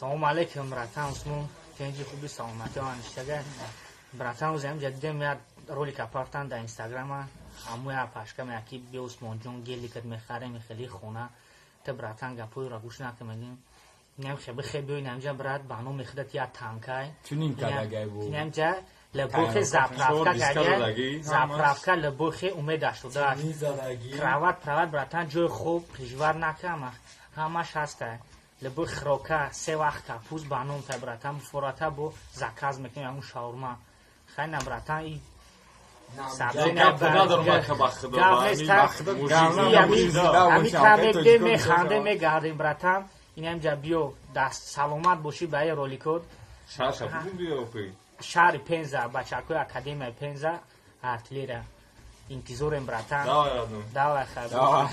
Салом алейкум, братан, усмон пенҷи хуби саломатӣ анштага. Братан, ӯзем ҷадидем як ролика партан дар Инстаграма. Амуя пашка меяки бе Усмонҷон геликат мехарем хели хона. Та братан гапойро гӯш накамедим. Ням хеби хеби инамҷа брат бано мехидат я танкай. Чунин кадагай бу. Инамҷа лебохе заправка гая. Заправка лебохе умеда шуда. Крават прават братан ҷой хуб пижвар накама. Ҳамаш ҳаста. Лебо хрока се вақт капуз баном та братан фората бо заказ мекунем ягон шаурма. Хайна братан и сабзи набаргамекаме механде мегардем братан. Инамҷа биё даст саломат бошӣ ба ин роликот. Шаҳри Пенза бачакои академияи Пенза артиллерия интизорем братан. Давай хабиб.